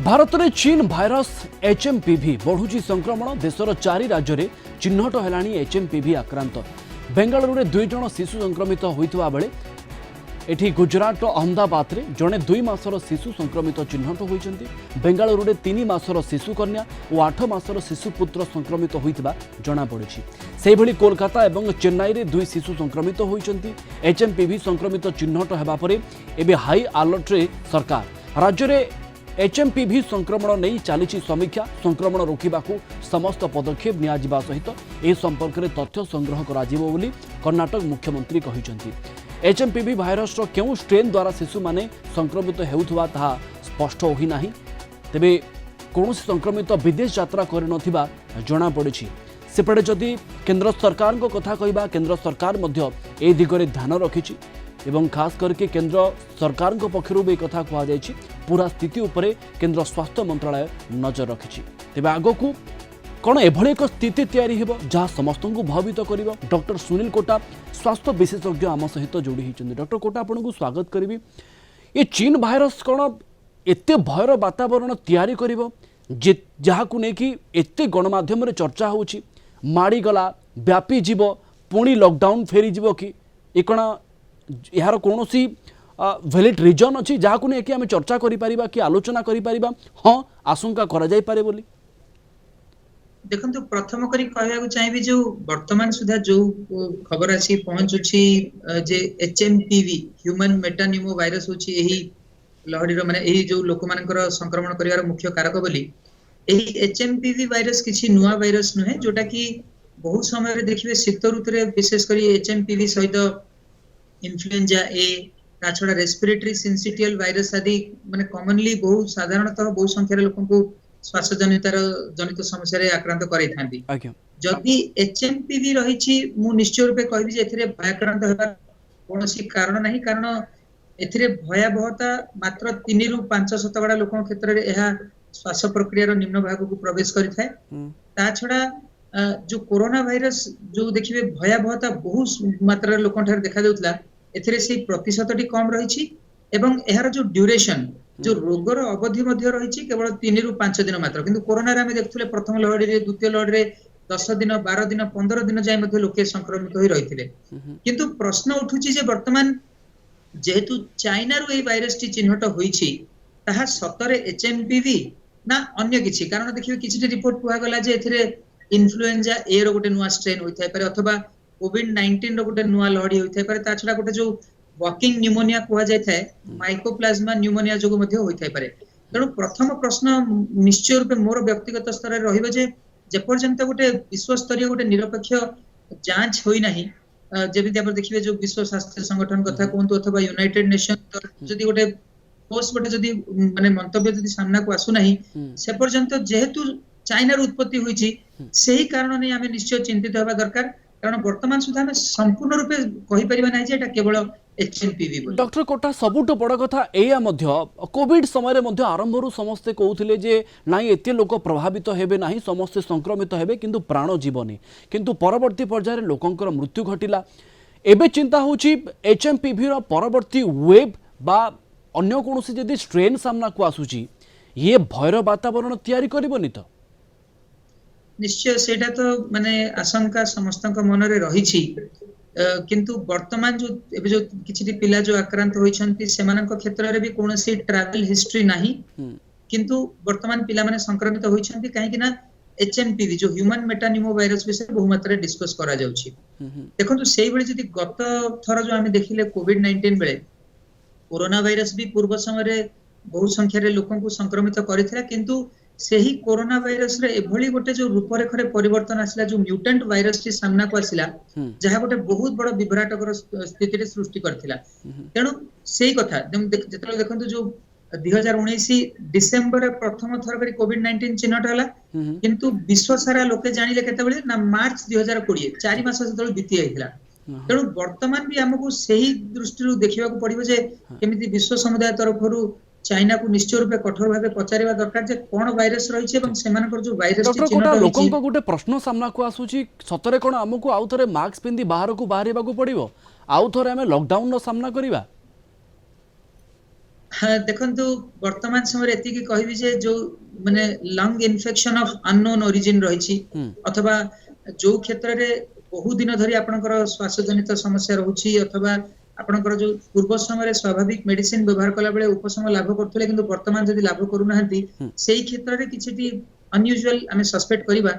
भारत में चीन virus HMPV बढ़ुची संक्रमण देशर 4 राज्य में चिन्हट है एचएमपीवी आक्रांत। बेंगालुरु में 2 जन शिशु संक्रमित होता बेले एठी गुजरात अहमदाबाद में जड़े 2 मासर शिशु संक्रमित चिन्हट होती। बेंगालुरु में 3 मासर शिशु कन्या और 8 मासर शिशु पुत्र संक्रमित होता जमापड़ी। से भली कोलकाता और चेन्नई में 2 शिशु संक्रमित होती। एचएमपीवी संक्रमित चिन्हट होगापर एवं हाई अलर्ट रे सरकार राज्य में एचएमपीवी संक्रमण नहीं चली समीक्षा। संक्रमण रोकने समस्त पदक्षेप नियाजिबा सहित ए संपर्क में तथ्य संग्रह कराजिबो बोली कर्णाटक मुख्यमंत्री कहिसेंति। एचएमपीवी भाइरस केउ स्ट्रेन द्वारा शिशु माने संक्रमित हेउथबा ताहा स्पष्ट होई नाही। तेबे कौनसी संक्रमित विदेश यात्रा करि नथिबा जणा पड़िछि। सेपटे जदि केंद्र सरकार को कथा कहिबा, केंद्र सरकार मध्य ए दिगरे ध्यान रखिछि एवं खास करके केंद्र सरकार पक्षर भी कथा कहुई पूरा स्थिति उपरे केंद्र स्वास्थ्य मंत्रालय नजर रखिछि। तेबे आगकू कौन एभली एक स्थिति तैयारी हेबो जहाँ समस्त को भयभीत करिवो। डॉक्टर सुनील कोटा स्वास्थ्य विशेषज्ञ आम सहित जोड़ी होइछन्ति। डॉक्टर कोटा आपन को स्वागत करिवि। ये चीन भाइरस कौन एते भयर वातावरण तैयारी करिवो जहाँ को लेकिन एते गणमाध्यम रे चर्चा होउछि, माड़ी गला व्यापी जीव पुणी लॉकडाउन फेरी जीव कि ए कौन यार कौन सी वैलिड रिजन अच्छी जहाँ को लेकिन आम चर्चा करिपरिबा कि आलोचना करिपरिबा? हाँ, आशंका करा जाय पारे बोली। देखो प्रथम करी कहया चाहिए जो वर्तमान सुधा जो खबर आसी पहुंचुछि जे एचएमपीवी ह्यूमन मेटानिमो वायरस होछि एही लहड़ी माने एही जो लोक मानकर संक्रमण करिवार मुख्य कारक बोली। एही एचएमपीवी वायरस किछि नुवा वायरस नुहे जोटा कि बहुत समय रे देखिबे शीत ऋतु रे विशेष करी एचएमपीवी सहित इन्फ्लुएंजा ए ताछड़ा रेस्पिरेटरी सिंसिटियल वायरस आदि माने कॉमनली बहुत साधारणतः बहुत संख्या रे लोकन को श्वास जनित समस्या रे आक्रांत करै थांती। जदि एचएमपीवी रहिछि मु निश्चय रूपे कहबी जे एथिरे भयाक्रांत हेबार कोनोसी कारण नाही, कारण एथिरे भयावहता मात्र 3 रु 5 शतकड़ा लोकन क्षेत्र रे एहा श्वास प्रक्रिया रो निम्न भाग को प्रवेश करि थाए। ता छडा जो कोरोना वायरस जो देखिबे भयावहता बहुत मात्रा लोकन ठार देखा जाउतला एथिरे से प्रतिशतटी कम रहिछि एवं एहार जो ड्यूरेशन जो रोगर अवधि मध्य रहिछि केवल 3 रु 5 दिन मात्र। किंतु कोरोना रे हम देखथुले प्रथम लहड़ी रे द्वितीय लहड़ी रे 10 दिन 12 दिन 15 दिन जाय मध्य लोके संक्रमित होई रहिथिले। किंतु प्रश्न उठुछि जे वर्तमान जेहेतु चाइना रो ए वायरस टी चिन्हट होईछि ताहा सतरे एचएमपीवी ना अन्य किछि? कारण देखिबे किछि रिपोर्ट कुआ गला जे एथिरे इन्फ्लुएंजा ए रो गोटे नुवा स्ट्रेन होई थाय पारे अथवा कोविड-19 रो गोटे नुवा लहड़ी होई थाय पारे। ता छडा गोटे जो वॉकिंग न्यूमोनिया कुआ जाय थाय माइकोप्लाज्मा न्यूमोनिया जो मध्य होई थाय पारे। तेणु प्रथम प्रश्न निश्चय रूपे मोर व्यक्तिगत स्तर रे रहिबो जे जेपर्यंत गोटे विश्व स्तरीय गोटे निरपेक्ष जांच होई नाही, जेबिति आपण देखिबे जो विश्व स्वास्थ्य संगठन कथा कोंतु अथवा यूनाइटेड नेशन जदि गोटे पोस्ट गोटे जदि माने मंतव्य जदि सामना को आसु नाही से पर्यंत जेहेतु चाइना रो उत्पत्ति होईछि सेही कारण नै आमे निश्चय चिंतित होबा दरकार। कारण वर्तमान सुधा में संपूर्ण रूपे कहि परिबा नाही जे एटा केवल एचएमपीवी बोली। डॉक्टर कोटा सबुठ बड़ कथा एया मध्य कोविड समय मध्य आरंभरू समस्ते कहूथिले जे नाई एते लोक प्रभावित हेबे नाही, समस्ते संक्रमित हेबे किंतु प्राण जीवनी, किंतु परवर्ती पर्यायर लोकंकर मृत्यु घटिला। एबे चिंता होची एचएमपीवी रो परवर्ती वेव बा अन्य कोनोसी जदि स्ट्रेन सामना को आसुची ये भयर वातावरण तैयारी करबोनी तो? निश्चय सेटा तो माने आशंका समस्त मन रे रहिछि। किंतु वर्तमान जो एबे जो किछि पिला जो आक्रांत होइछन्ति सेमानक क्षेत्र रे भी कोनोसी ट्रैवल हिस्ट्री नाही, किंतु वर्तमान पिला माने संक्रमित होइछन्ति काहे कि ना एचएमपीवी जो ह्यूमन मेटानिमो वायरस विषय बहु मात्रा डिस्कस करा जाउछि। देखंतु सेही बेले जदि गत थर जो आमे देखिले कोविड-19 बेले कोरोना वायरस भी पूर्व समय रे बहु संख्या रे लोकन को संक्रमित करिथिला, किंतु सेही कोरोना वायरस रे एभली गोटे जो रूपरेखरे परिवर्तन आसिला जो म्यूटेंट वायरस टी सामना को आसिला जहा गोटे बहुत बड़ विभ्राटकर स्थिति रे सृष्टि करथिला। तेणु सेही कथा जेतले देखंतु जो 2019 डिसेंबर रे प्रथम थर करी कोविड-19 चिन्हट हला, किंतु विश्व सारा लोके जानिले केते बेले ना मार्च 2020 4 मास सेतले बीती आइथिला। तेणु वर्तमान भी हमको सही दृष्टि देखा पड़ो जे केमिति विश्व समुदाय तरफरु चाइना को निश्चय रूपे कठोर भाव पचारिबा दरकार जे कोन वायरस रहिছে এবং সেমানकर जो वायरस टी चिन्ह रहिছে। लोकन को गोटे प्रश्न सामना को आसुची सतरे कोन हमको आउ थरे मास्क पिंदी बाहर को बाहरिबा को पड़िबो, आउ थरे हमें लॉकडाउन नो सामना करिबा? हाँ, देखंतु वर्तमान समय एतिकी कहबी जे जो माने lung infection of unknown origin रहिछि हम्म, अथवा जो क्षेत्र रे बहु दिन धरि आपनकर श्वासजनित समस्या रहुछि अथवा आपनकर जो पूर्व समय स्वाभाविक मेडिसिन व्यवहार कला बेले उपशम लाभ करथले किंतु वर्तमान जदि लाभ करू नाहंती हम्म। सेही क्षेत्र रे किछिटी अनयूजुअल आमे सस्पेक्ट करिबा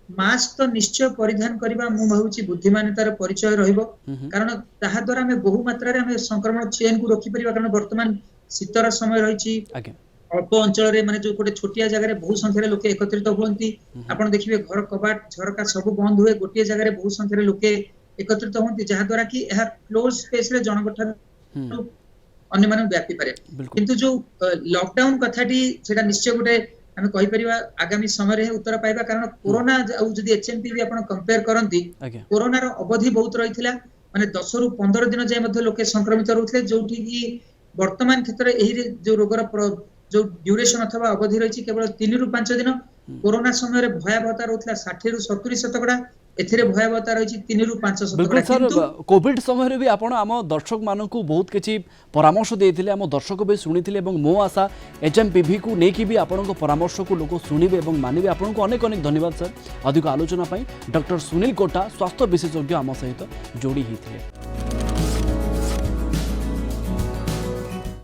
मास्क तो निश्चय परिधान करिबा मु भाबुछि बुद्धिमानतार परिचय रहिबो हम्म, कारण ताहा द्वारा हमें बहु मात्रा रे हमें संक्रमण चेन को रोकी परिबा कारण वर्तमान शीतर समय रहिछि आज्ञा अल्प अंचल रे माने जो गोटे छोटिया जगह रे बहु संख्या रे लोके एकत्रित हुअंती आपण देखिबे घर कबाट झरका सब बंद हुए गोटिए जगह रे बहु संख्या रे लोके एकत्रित हुअंती जहा द्वारा कि एहा क्लोज स्पेस रे जनगठन हम्म, अन्य माने व्यापी पारे बिल्कुल किंतु जो लॉकडाउन कथाटी सेटा निश्चय गोटे आमे कहि परिबा आगामी समय रे उत्तर पाइबा कारण कोरोना ଆଉ ଯଦି एचएमपीवी आपण कंपेयर करंती आज्ञा कोरोना रो अवधि बहुत रहिथिला माने 10 रु 15 दिन जाय मध्ये लोके संक्रमित रहउथले जोठी की वर्तमान क्षेत्र एही जो रोगर जो ड्यूरेशन अथवा अवधि रहिछि केवल 3 रु 5 दिन कोरोना समय रे भयावहता रहउथला 60 रु 70 शतकड़ा एथिरे भयावहता रहिछि 3 रु 5 बिल्कुल शतकड़ा सर किंतु कोविड समय भी आपण आम दर्शक मानक बहुत किसी परामर्श देते आम दर्शक भी शुणी मो आशा एचएमपीवी को लेकिन भी आपण परामर्श को लोक शुणवे और मानवे आपन को अनेक अनेक धन्यवाद सर अधिक आलोचना डॉक्टर सुनील कोटा स्वास्थ्य विशेषज्ञ आम सहित जोड़ी होते।